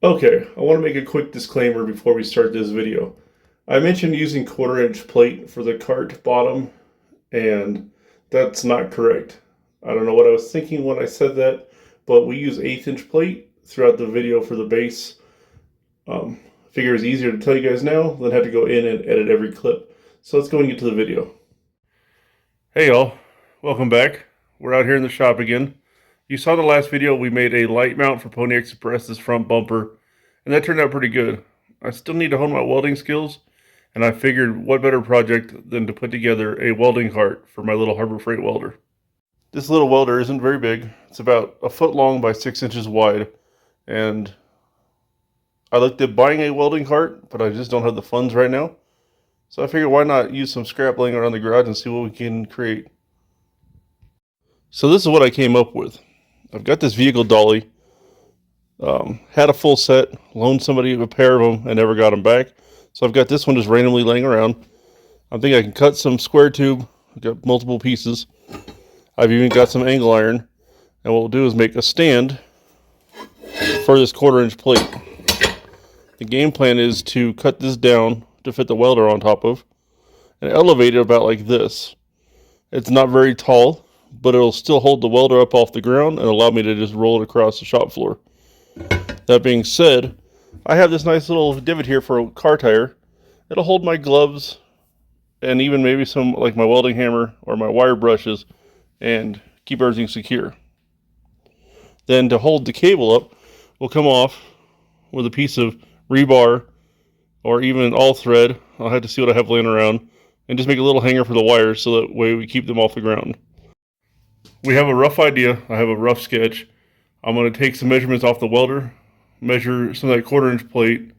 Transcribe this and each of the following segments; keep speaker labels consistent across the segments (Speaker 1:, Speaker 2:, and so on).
Speaker 1: Okay, I want to make a quick disclaimer before we start this video. I mentioned using 1/4 inch plate for the cart bottom, and that's not correct. I don't know what I was thinking when I said that, but we use 1/8 inch plate throughout the video for the base. Figure it's easier to tell you guys now than have to go in and edit every clip. So let's go and get to the video. Hey y'all, welcome back. We're out here in the shop again. You saw the last video we made a light mount for Pony Express's front bumper, and that turned out pretty good. I still need to hone my welding skills, and I figured what better project than to put together a welding cart for my little Harbor Freight welder. This little welder isn't very big. It's about 1 foot long by 6 inches wide, and I looked at buying a welding cart, but I just don't have the funds right now. So I figured why not use some scrap laying around the garage and see what we can create. So this is what I came up with. I've got this vehicle dolly, had a full set, loaned somebody a pair of them and never got them back. So I've got this one just randomly laying around. I think I can cut some square tube. I've got multiple pieces. I've even got some angle iron. And what we'll do is make a stand for this 1/4 inch plate. The game plan is to cut this down to fit the welder on top of and elevate it about like this. It's not very tall, but it'll still hold the welder up off the ground and allow me to just roll it across the shop floor. That being said, I have this nice little divot here for a car tire. It'll hold my gloves and even maybe some like my welding hammer or my wire brushes and keep everything secure. Then to hold the cable up, we'll come off with a piece of rebar or even all thread. I'll have to see what I have laying around and just make a little hanger for the wires so that way we keep them off the ground. We have a rough idea. I have a rough sketch. I'm going to take some measurements off the welder, measure some of that 1/4 inch plate,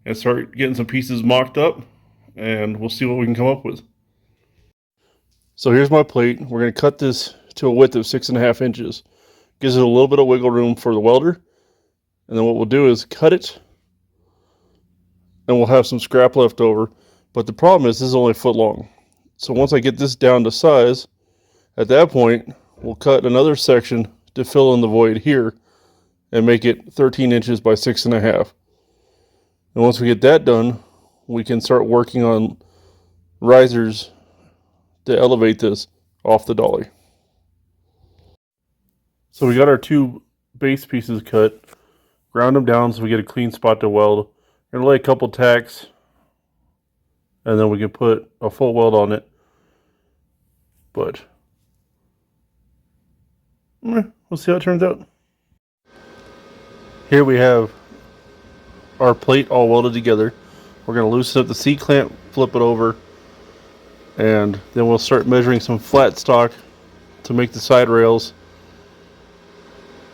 Speaker 1: and start getting some pieces mocked up, and we'll see what we can come up with. So here's my plate. We're going to cut this to a width of 6.5 inches. Gives it a little bit of wiggle room for the welder. And then what we'll do is cut it, and we'll have some scrap left over. But the problem is this is only 1 foot long. So once I get this down to size, at that point, we'll cut another section to fill in the void here and make it 13 inches by 6.5. And once we get that done, we can start working on risers to elevate this off the dolly. So we got our 2 base pieces cut, ground them down so we get a clean spot to weld. We're gonna lay a couple tacks, and then we can put a full weld on it. But we'll see how it turns out. Here we have our plate all welded together. We're going to loosen up the C-clamp, flip it over, and then we'll start measuring some flat stock to make the side rails.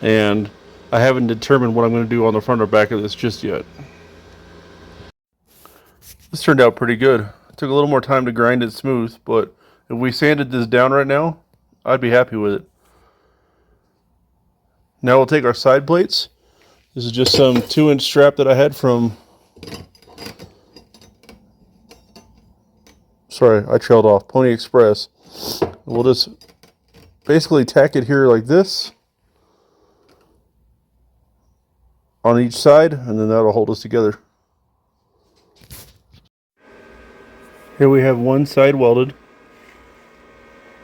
Speaker 1: And I haven't determined what I'm going to do on the front or back of this just yet. This turned out pretty good. It took a little more time to grind it smooth, but if we sanded this down right now, I'd be happy with it. Now we'll take our side plates. This is just some 2-inch strap that I had from, sorry, I trailed off, Pony Express. We'll just basically tack it here like this on each side, and then that'll hold us together. Here we have one side welded.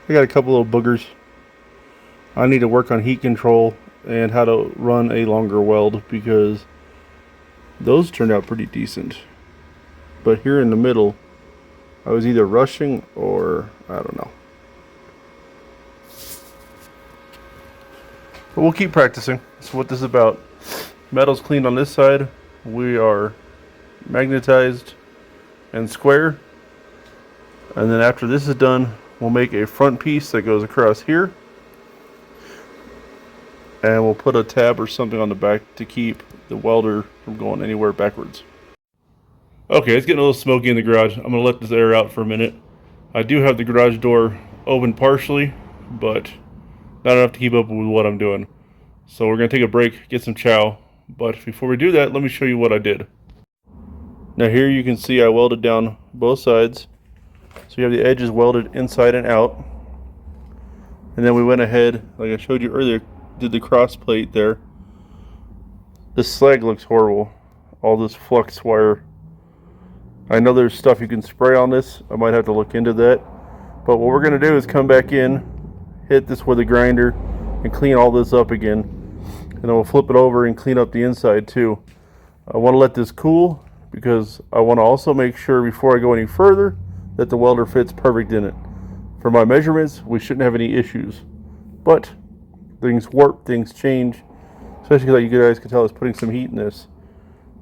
Speaker 1: I got a couple little boogers. I need to work on heat control and how to run a longer weld because those turned out pretty decent. But here in the middle, I was either rushing or I don't know. But we'll keep practicing. That's what this is about. Metal's cleaned on this side. We are magnetized and square. And then after this is done, we'll make a front piece that goes across here. And we'll put a tab or something on the back to keep the welder from going anywhere backwards. Okay, it's getting a little smoky in the garage. I'm going to let this air out for a minute. I do have the garage door open partially, but not enough to keep up with what I'm doing. So we're going to take a break, get some chow. But before we do that, let me show you what I did. Now here you can see I welded down both sides. So you have the edges welded inside and out. And then we went ahead, like I showed you earlier, did the cross plate there. This slag looks horrible. All this flux wire. I know there's stuff you can spray on this. I might have to look into that. But what we're going to do is come back in, hit this with a grinder, and clean all this up again. And then we'll flip it over and clean up the inside too. I want to let this cool because I want to also make sure before I go any further that the welder fits perfect in it. For my measurements, we shouldn't have any issues. But things warp, things change. Especially like you guys can tell, it's putting some heat in this.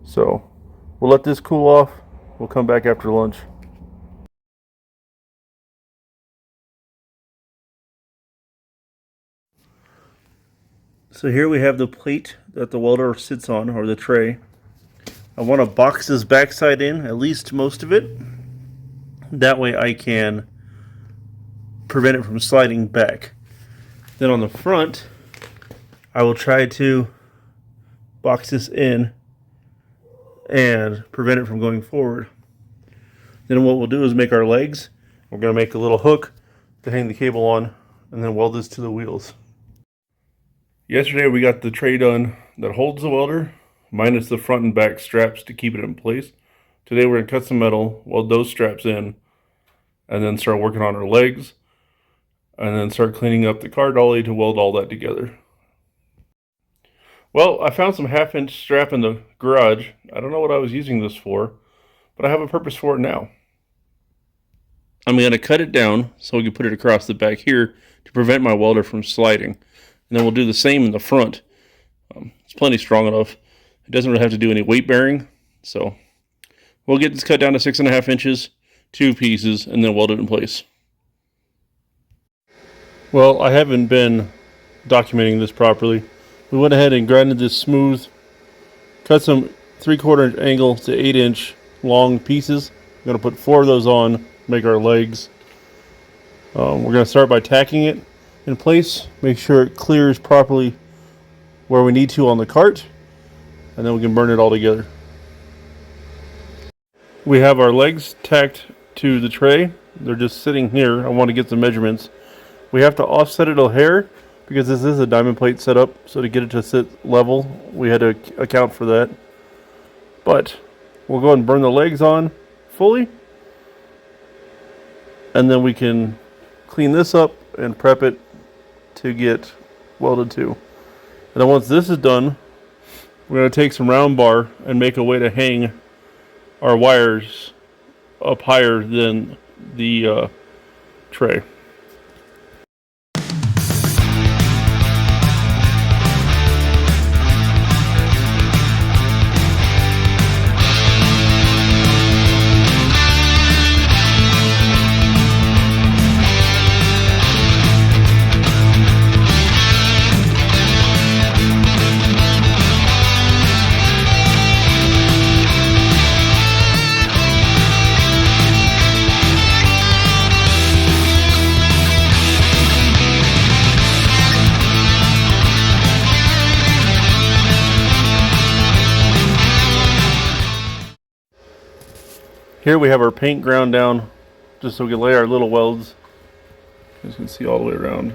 Speaker 1: So we'll let this cool off. We'll come back after lunch. So here we have the plate that the welder sits on, or the tray. I want to box this backside in, at least most of it. That way I can prevent it from sliding back. Then on the front, I will try to box this in and prevent it from going forward. Then what we'll do is make our legs. We're going to make a little hook to hang the cable on and then weld this to the wheels. Yesterday we got the tray done that holds the welder, minus the front and back straps to keep it in place. Today we're going to cut some metal, weld those straps in, and then start working on our legs, and then start cleaning up the car dolly to weld all that together. Well, I found some 1/2-inch strap in the garage. I don't know what I was using this for, but I have a purpose for it now. I'm going to cut it down so we can put it across the back here to prevent my welder from sliding. And then we'll do the same in the front. It's plenty strong enough. It doesn't really have to do any weight bearing. So we'll get this cut down to 6.5 inches, 2 pieces, and then weld it in place. Well, I haven't been documenting this properly. We went ahead and grinded this smooth, cut some 3/4 inch angle to 8-inch long pieces. I'm going to put 4 of those on, make our legs. We're going to start by tacking it in place, make sure it clears properly where we need to on the cart, and then we can burn it all together. We have our legs tacked to the tray. They're just sitting here. I want to get the measurements. We have to offset it a hair because this is a diamond plate setup, so to get it to sit level, we had to account for that. But we'll go ahead and burn the legs on fully, and then we can clean this up and prep it to get welded to. And then once this is done, we're going to take some round bar and make a way to hang our wires up higher than the tray. Here we have our paint ground down just so we can lay our little welds. As you can see all the way around.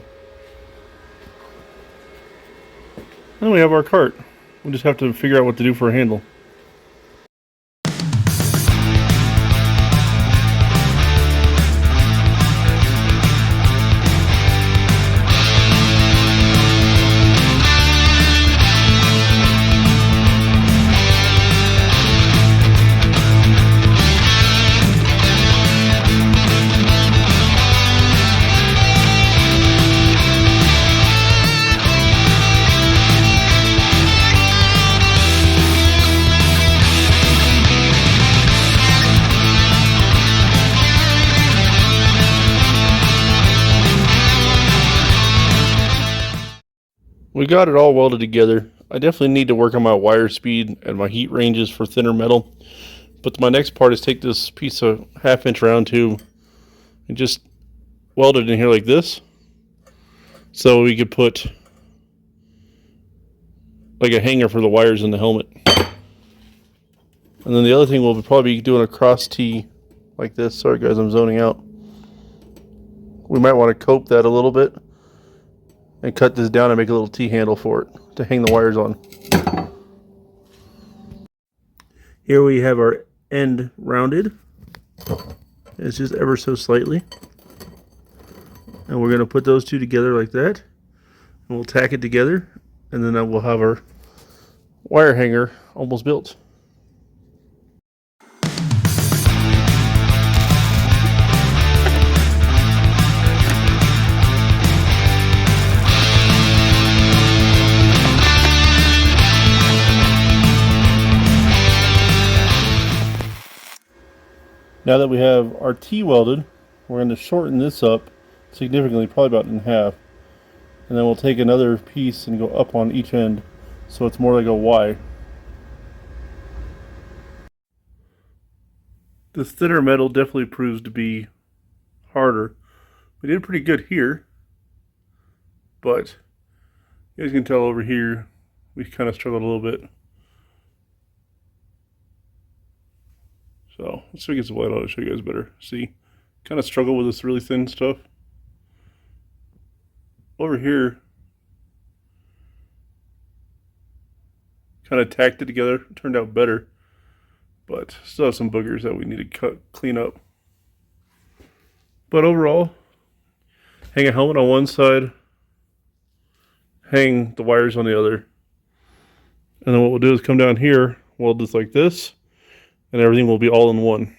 Speaker 1: And we have our cart. We'll just have to figure out what to do for a handle. We got it all welded together. I definitely need to work on my wire speed and my heat ranges for thinner metal. But my next part is take this piece of 1/2-inch round tube and just weld it in here like this. So we could put like a hanger for the wires in the helmet. And then the other thing we'll probably be doing a cross T like this. Sorry guys, I'm zoning out. We might want to cope that a little bit and cut this down and make a little T handle for it to hang the wires on. Here we have our end rounded. It's just ever so slightly. And we're going to put those two together like that. And we'll tack it together. And then we'll have our wire hanger almost built. Now that we have our T welded, we're going to shorten this up significantly, probably about in half. And then we'll take another piece and go up on each end so it's more like a Y. This thinner metal definitely proves to be harder. We did pretty good here, but you guys can tell over here we kind of struggled a little bit. So let's see if we get some light on it to show you guys better. See, kind of struggle with this really thin stuff. Over here, kind of tacked it together, turned out better, but still have some boogers that we need to clean up. But overall, hang a helmet on one side, hang the wires on the other, and then what we'll do is come down here, weld this like this, and everything will be all in one.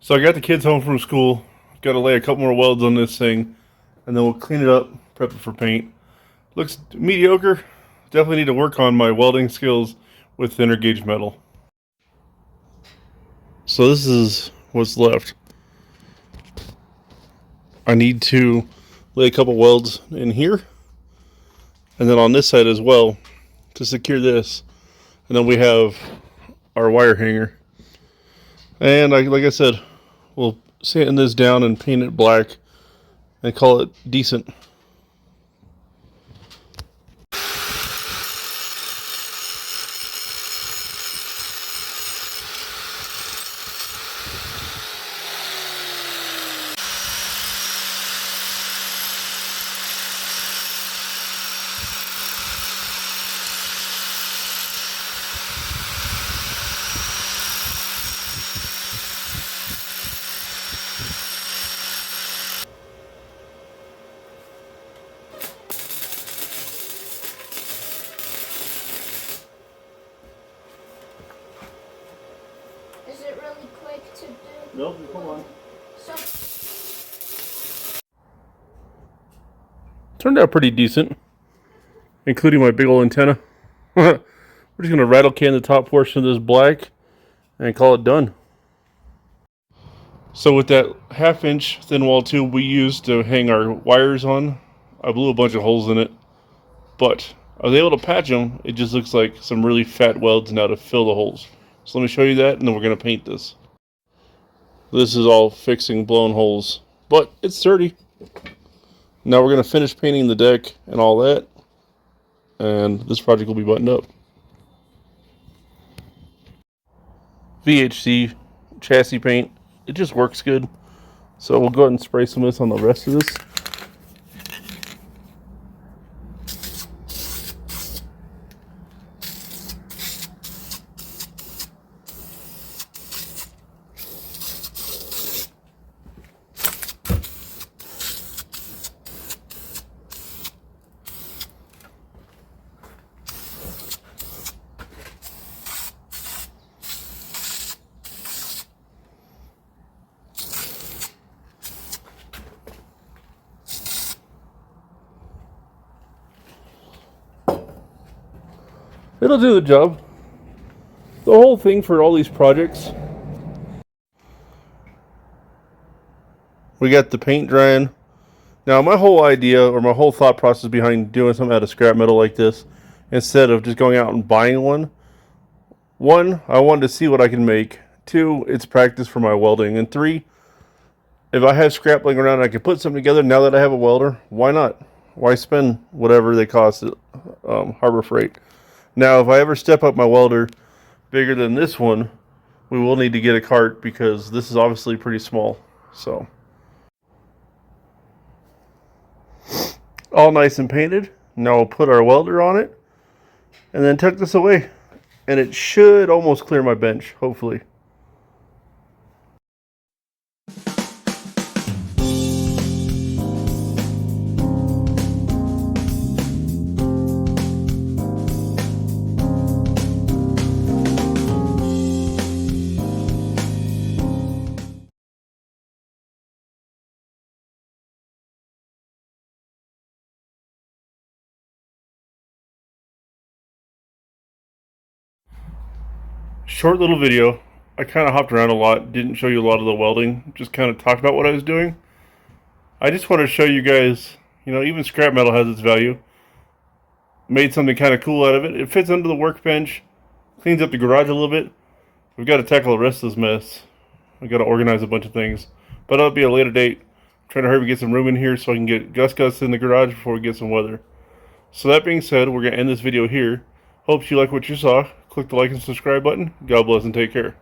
Speaker 1: So I got the kids home from school. Got to lay a couple more welds on this thing, and then we'll clean it up, prep it for paint. Looks mediocre. Definitely need to work on my welding skills with thinner gauge metal. So this is what's left. I need to lay a couple welds in here, and then on this side as well to secure this. And then we have our wire hanger. And like I said, we'll sand this down and paint it black and call it decent.
Speaker 2: Is it really quick to do?
Speaker 1: Nope, come on.
Speaker 2: So
Speaker 1: Turned out pretty decent, including my big old antenna. We're just going to rattle can the top portion of this black and call it done. So with that 1/2 inch thin wall tube we used to hang our wires on, I blew a bunch of holes in it, but I was able to patch them. It just looks like some really fat welds now to fill the holes. So let me show you that, and then we're going to paint this. This is all fixing blown holes, but it's sturdy. Now we're going to finish painting the deck and all that, and this project will be buttoned up. VHC chassis paint, it just works good. So we'll go ahead and spray some of this on the rest of this. It'll do the job. The whole thing for all these projects, we got the paint drying. Now my whole idea, or my whole thought process behind doing something out of scrap metal like this, instead of just going out and buying one, I wanted to see what I can make. 2, it's practice for my welding. And 3, if I have scrap laying around and I can put something together now that I have a welder, why not? Why spend whatever they cost at Harbor Freight? Now, if I ever step up my welder bigger than this one, we will need to get a cart because this is obviously pretty small. So all nice and painted. Now we'll put our welder on it and then tuck this away. And it should almost clear my bench, hopefully. Short little video. I kind of hopped around a lot, didn't show you a lot of the welding, just kind of talked about what I was doing. I just want to show you guys, even scrap metal has its value. Made something kind of cool out of it. It fits under the workbench, cleans up the garage a little bit. We've got to tackle the rest of this mess. We've got to organize a bunch of things, but that'll be a later date. I'm trying to hurry and get some room in here so I can get Gus in the garage before we get some weather. So that being said, we're going to end this video here. Hope you like what you saw. Click the like and subscribe button. God bless and take care.